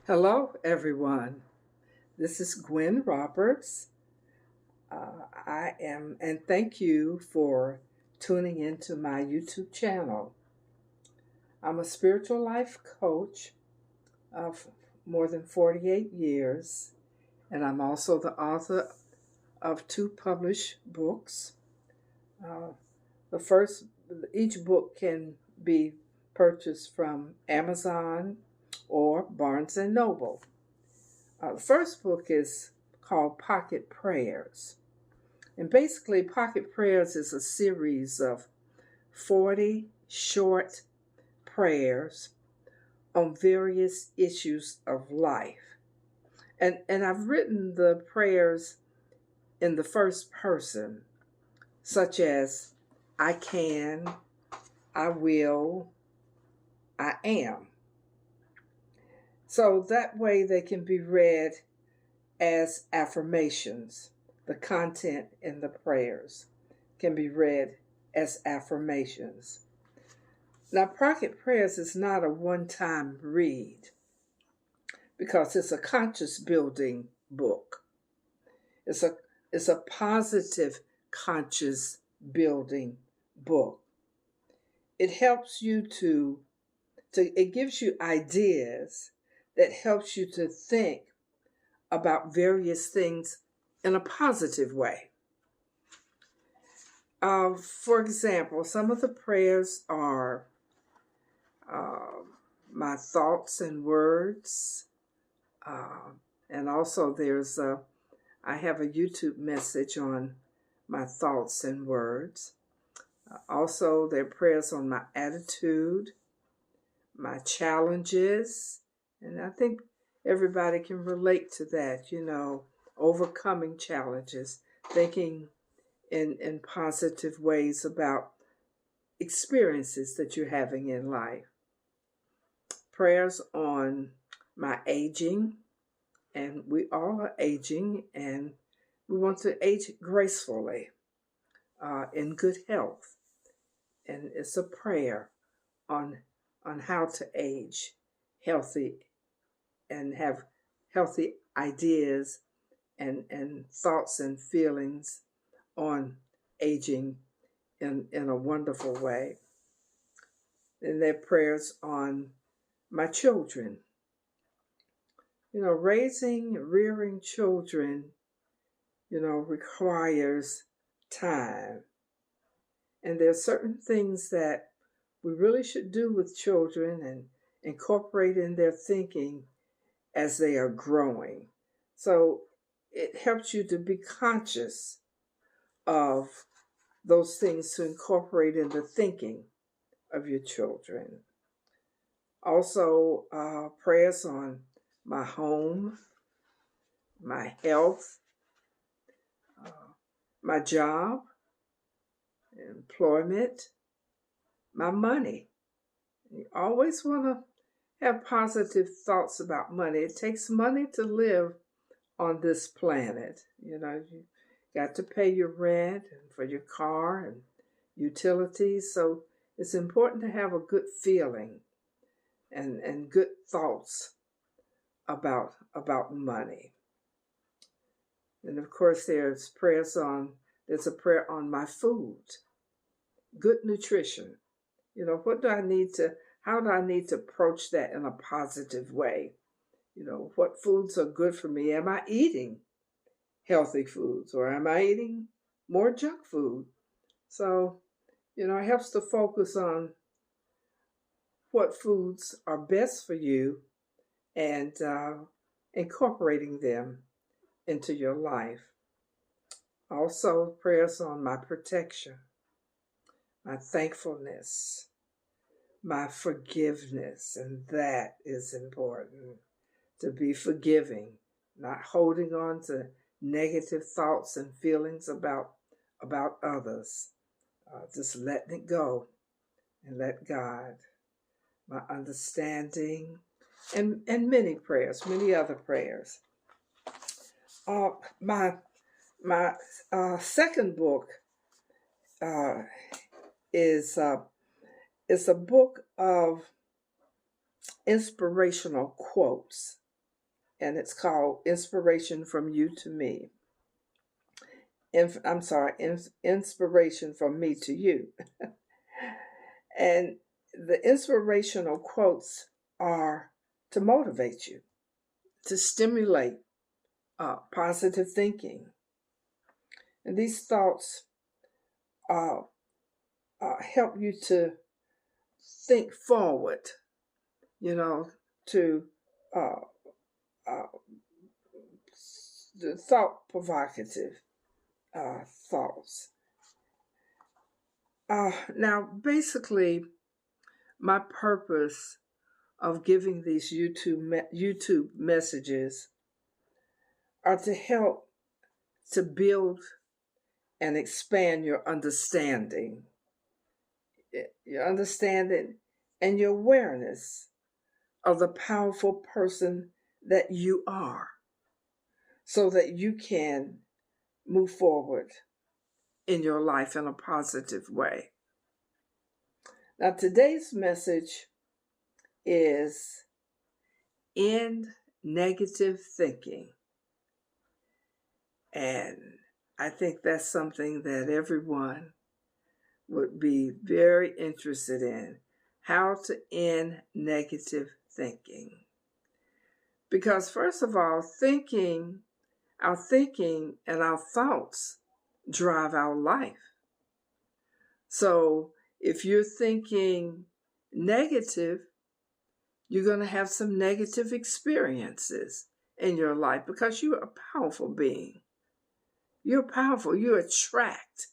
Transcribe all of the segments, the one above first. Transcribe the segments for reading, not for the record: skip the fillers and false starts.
Hello, everyone. This is Gwen Roberts. And thank you for tuning into my YouTube channel. I'm a spiritual life coach of more than 48 years, and I'm also the author of two published books. Uh, the first, each book can be purchased from Amazon or Barnes and Noble. The first book is called Pocket Prayers. And basically, Pocket Prayers is a series of 40 short prayers on various issues of life. And I've written the prayers in the first person, such as I can, I will, I am. So that way they can be read as affirmations. The content in the prayers can be read as affirmations. Now, Pocket Prayers is not a one-time read because it's a conscious building book. It's a positive conscious building book. It helps you it gives you ideas that helps you to think about various things in a positive way. For example, some of the prayers are my thoughts and words, and also I have a YouTube message on my thoughts and words. Also, there are prayers on my attitude, my challenges, and I think everybody can relate to that, overcoming challenges, thinking in positive ways about experiences that you're having in life. Prayers on my aging, and we all are aging, and we want to age gracefully, in good health. And it's a prayer on how to age healthy and have healthy ideas and thoughts and feelings on aging in a wonderful way. And their prayers on my children. Rearing children, requires time. And there are certain things that we really should do with children and incorporate in their thinking as they are growing. So it helps you to be conscious of those things to incorporate in the thinking of your children. Also, prayers on my home, my health, my job, employment, my money. You always want to have positive thoughts about money. It takes money to live on this planet. You got to pay your rent and for your car and utilities. So it's important to have a good feeling and good thoughts about money. And of course, there's a prayer on my food, good nutrition. How do I need to approach that in a positive way? What foods are good for me? Am I eating healthy foods or am I eating more junk food? So, it helps to focus on what foods are best for you and incorporating them into your life. Also, prayers on my protection, my thankfulness, my forgiveness, and that is important, to be forgiving, not holding on to negative thoughts and feelings about others. Just letting it go and let God. My understanding, and many other prayers. My second book is a book of inspirational quotes. and it's called Inspiration from You to Me. Inspiration from Me to You. And the inspirational quotes are to motivate you, to stimulate positive thinking. And these thoughts help you to think forward, to the thought provocative thoughts. Now, basically, my purpose of giving these YouTube messages are to help to build and expand your understanding and your awareness of the powerful person that you are, so that you can move forward in your life in a positive way. Now, today's message is End Negative Thinking. And I think that's something that everyone would be very interested in, how to end negative thinking. Because first of all, our thinking and our thoughts drive our life. So if you're thinking negative, you're going to have some negative experiences in your life, because you're a powerful being. You're powerful. You attract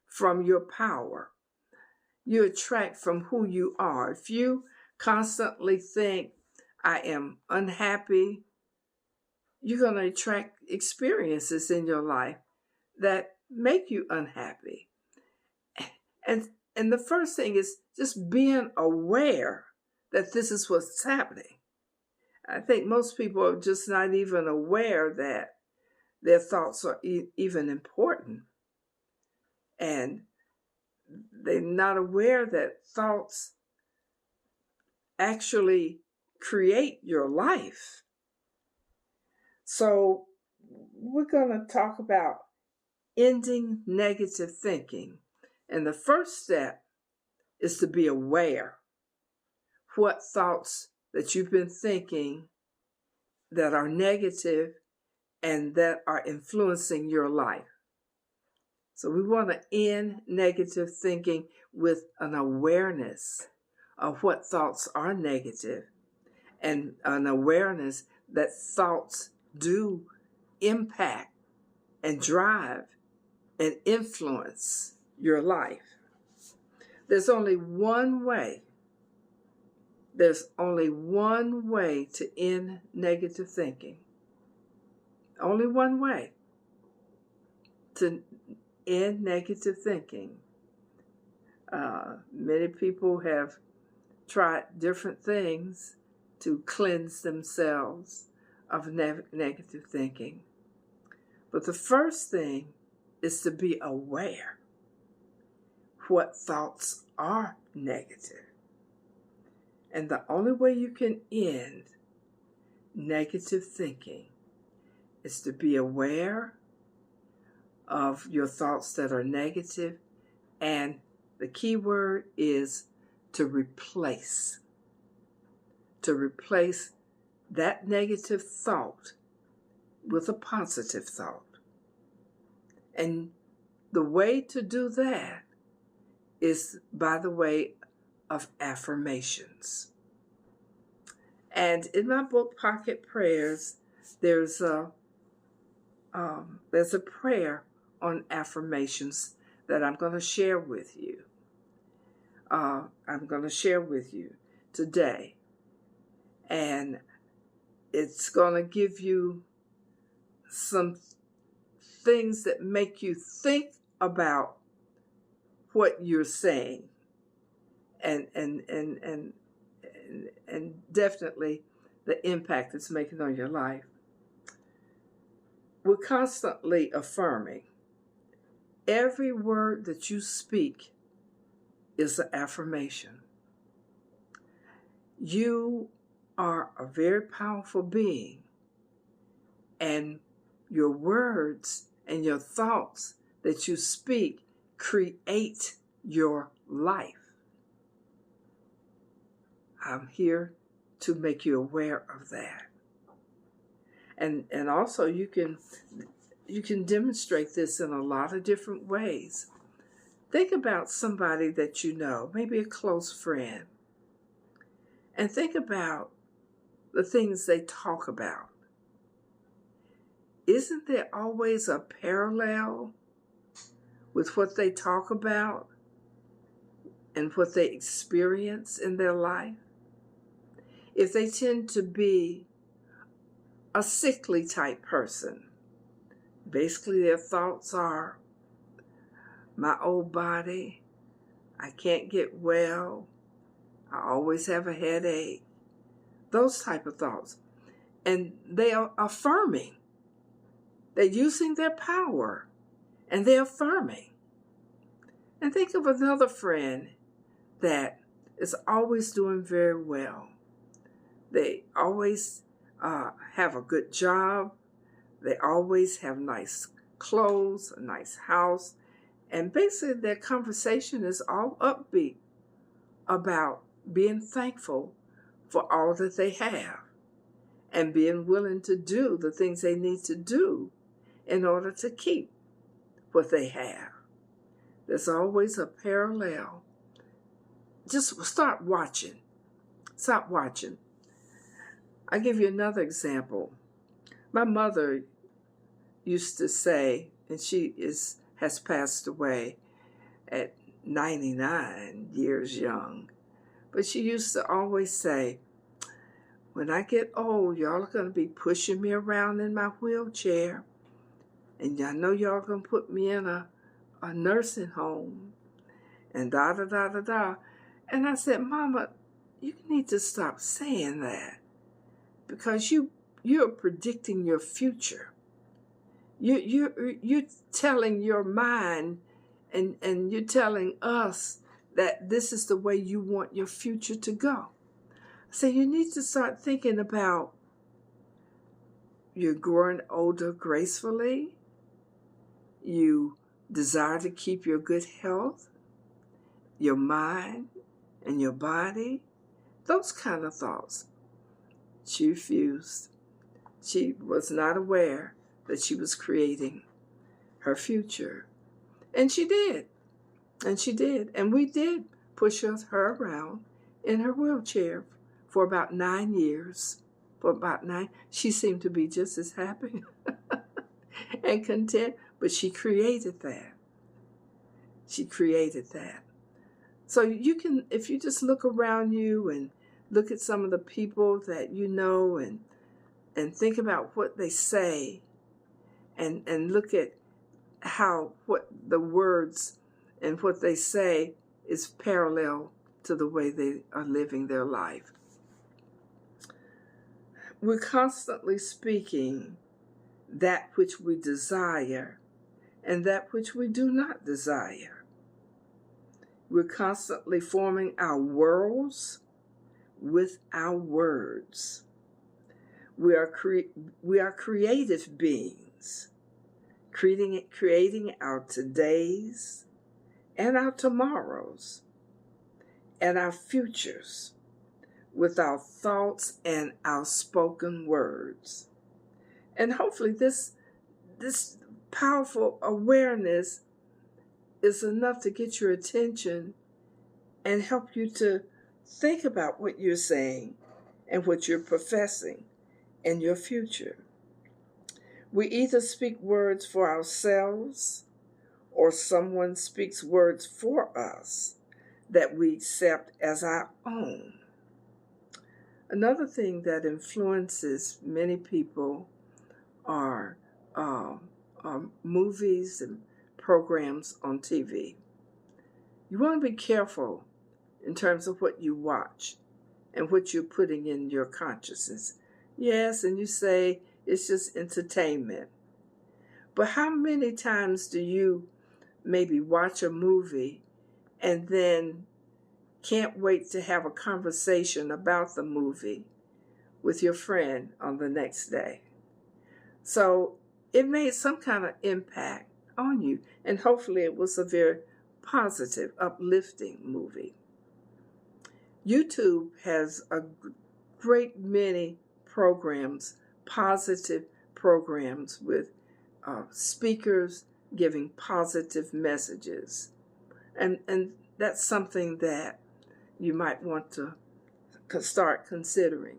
from your power. You attract from who you are. If you constantly think, I am unhappy, you're going to attract experiences in your life that make you unhappy. And the first thing is just being aware that this is what's happening. I think most people are just not even aware that their thoughts are even important. And they're not aware that thoughts actually create your life. So we're going to talk about ending negative thinking. And the first step is to be aware what thoughts that you've been thinking that are negative and that are influencing your life. So we want to end negative thinking with an awareness of what thoughts are negative, and an awareness that thoughts do impact and drive and influence your life. There's only one way. There's only one way to end negative thinking. Only one way to end negative thinking. Many people have tried different things to cleanse themselves of negative thinking. But the first thing is to be aware what thoughts are negative. And the only way you can end negative thinking is to be aware of your thoughts that are negative, and the key word is to replace that negative thought with a positive thought. And the way to do that is by the way of affirmations. And in my book, Pocket Prayers, there's a prayer on affirmations that I'm going to share with you. I'm going to share with you today. And it's going to give you some things that make you think about what you're saying, and definitely the impact it's making on your life. We're constantly affirming. Every word that you speak is an affirmation. You are a very powerful being, And your words and your thoughts that you speak create your life. I'm here to make you aware of that. And also you can demonstrate this in a lot of different ways. Think about somebody that you know, maybe a close friend, and think about the things they talk about. Isn't there always a parallel with what they talk about and what they experience in their life? If they tend to be a sickly type person, basically their thoughts are, my old body, I can't get well, I always have a headache, those type of thoughts. And they are affirming. They're using their power and they're affirming. And think of another friend that is always doing very well. They always have a good job. They always have nice clothes, a nice house. And basically their conversation is all upbeat about being thankful for all that they have and being willing to do the things they need to do in order to keep what they have. There's always a parallel. Just start watching. Stop watching. I'll give you another example. My mother used to say, and she has passed away at 99 years young, but she used to always say, when I get old, y'all are going to be pushing me around in my wheelchair, and I know y'all going to put me in a nursing home, and da-da-da-da-da. And I said, Mama, you need to stop saying that, because you're predicting your future. You're telling your mind and you're telling us that this is the way you want your future to go. So you need to start thinking about you're growing older gracefully. You desire to keep your good health, your mind, and your body. Those kind of thoughts. She refused. She was not aware that she was creating her future. And she did. And she did. And we did push her around in her wheelchair for about 9 years. She seemed to be just as happy and content, but she created that. She created that. So you can, if you just look around you and look at some of the people that you know and think about what they say and look at how what the words and what they say is parallel to the way they are living their life. We're constantly speaking that which we desire and that which we do not desire. We're constantly forming our worlds with our words. We are creative beings, creating our todays and our tomorrows and our futures with our thoughts and our spoken words. And hopefully this powerful awareness is enough to get your attention and help you to think about what you're saying and what you're professing in your future. We either speak words for ourselves or someone speaks words for us that we accept as our own. Another thing that influences many people are movies and programs on TV. You want to be careful in terms of what you watch and what you're putting in your consciousness. Yes, and you say it's just entertainment. But how many times do you maybe watch a movie and then can't wait to have a conversation about the movie with your friend on the next day? So it made some kind of impact on you. And hopefully it was a very positive, uplifting movie. YouTube has a great many programs, positive programs with speakers giving positive messages. And that's something that you might want to start considering.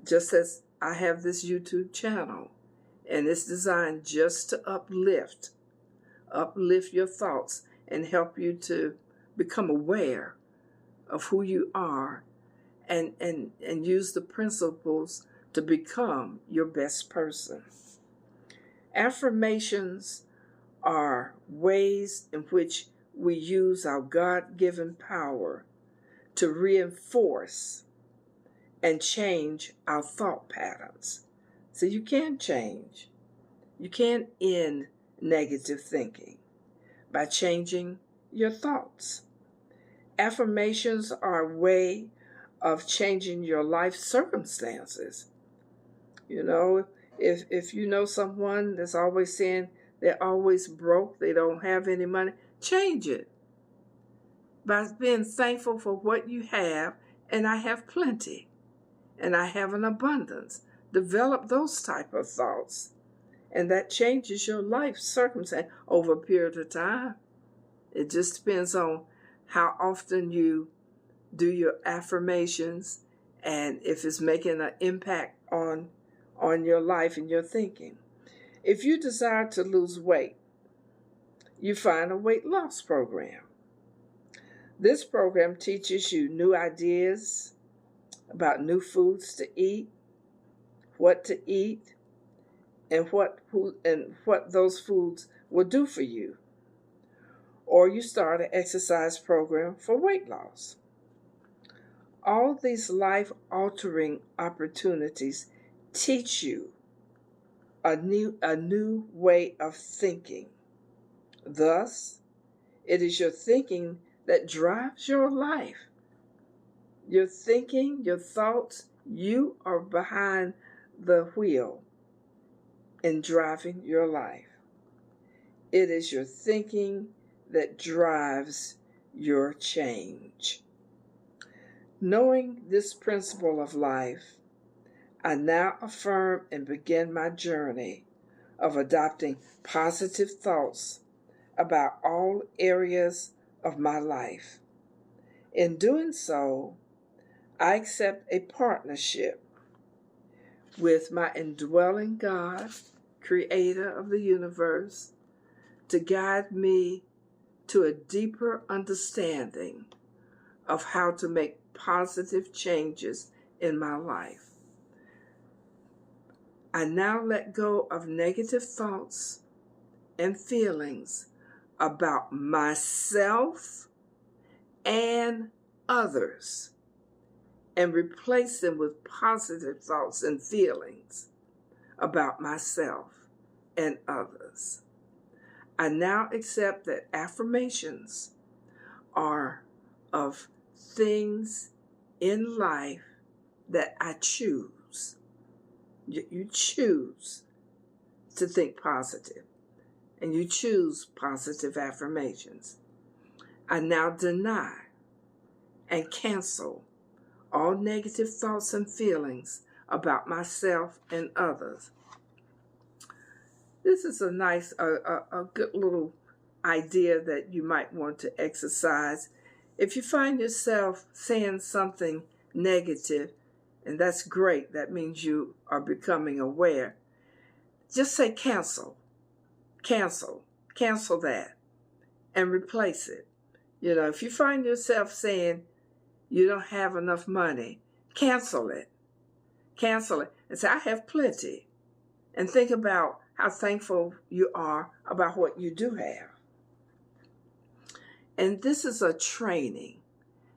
Just as I have this YouTube channel, and it's designed just to uplift your thoughts and help you to become aware of who you are and use the principles to become your best person. Affirmations are ways in which we use our God-given power to reinforce and change our thought patterns. So you can change. You can end negative thinking by changing your thoughts. Affirmations are a way of changing your life circumstances. You know, if you know someone that's always saying they're always broke, they don't have any money, change it by being thankful for what you have. And I have plenty, and I have an abundance. Develop those type of thoughts, and that changes your life circumstance over a period of time. It just depends on how often you do your affirmations and if it's making an impact on your life and your thinking. If you desire to lose weight, you find a weight loss program. This program teaches you new ideas about new foods to eat, what to eat, and what those foods will do for you. Or you start an exercise program for weight loss. All these life-altering opportunities teach you a new way of thinking. Thus, it is your thinking that drives your life. Your thinking, your thoughts, you are behind the wheel in driving your life. It is your thinking that drives your change. Knowing this principle of life, I now affirm and begin my journey of adopting positive thoughts about all areas of my life. In doing so, I accept a partnership with my indwelling God, creator of the universe, to guide me to a deeper understanding of how to make positive changes in my life. I now let go of negative thoughts and feelings about myself and others and replace them with positive thoughts and feelings about myself and others. I now accept that affirmations are of things in life that I choose. You choose to think positive, and you choose positive affirmations. I now deny and cancel all negative thoughts and feelings about myself and others. This is a nice, a good little idea that you might want to exercise. If you find yourself saying something negative, and that's great, that means you are becoming aware, just say cancel, cancel that, and replace it. You know, if you find yourself saying you don't have enough money, cancel it, and say, I have plenty, and think about how thankful you are about what you do have. And this is a training.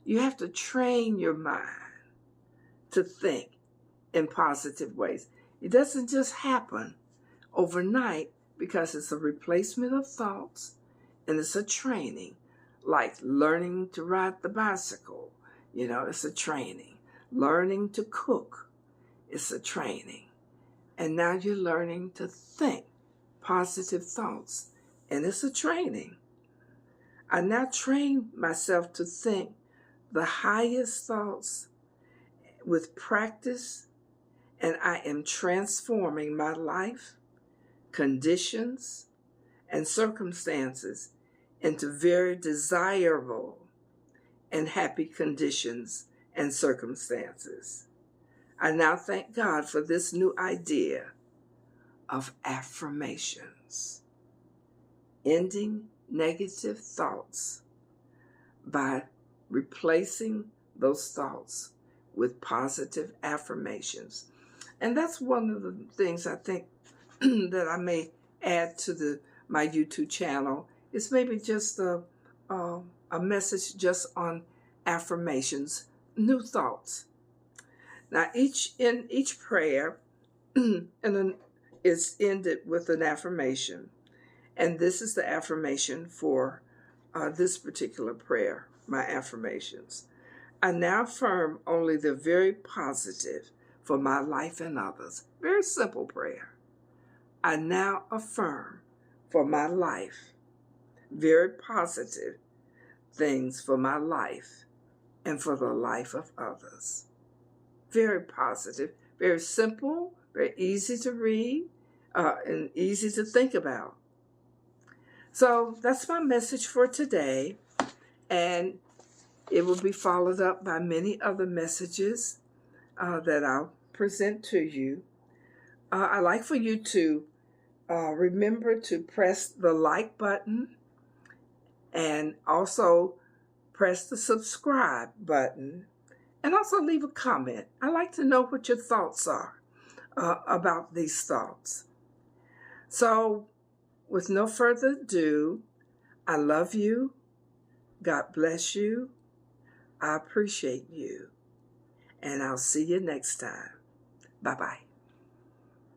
You have to train your mind to think in positive ways. It doesn't just happen overnight because it's a replacement of thoughts and it's a training, like learning to ride the bicycle. You know, it's a training. Learning to cook, it's a training. And now you're learning to think positive thoughts. And it's a training. I now train myself to think the highest thoughts with practice, and I am transforming my life, conditions, and circumstances into very desirable and happy conditions and circumstances. I now thank God for this new idea of affirmations, ending negative thoughts by replacing those thoughts with positive affirmations. And that's one of the things I think that I may add to my YouTube channel. It's maybe just a message just on affirmations, new thoughts. Now, each prayer is ended with an affirmation, and this is the affirmation for this particular prayer. My affirmations: I now affirm only the very positive for my life and others. Very simple prayer. I now affirm for my life very positive things for my life and for the life of others. Very positive, very simple, very easy to read, and easy to think about. So that's my message for today, and it will be followed up by many other messages that I'll present to you. I'd like for you to remember to press the like button and also press the subscribe button, and also leave a comment. I like to know what your thoughts are about these thoughts. So, with no further ado, I love you. God bless you. I appreciate you. And I'll see you next time. Bye-bye.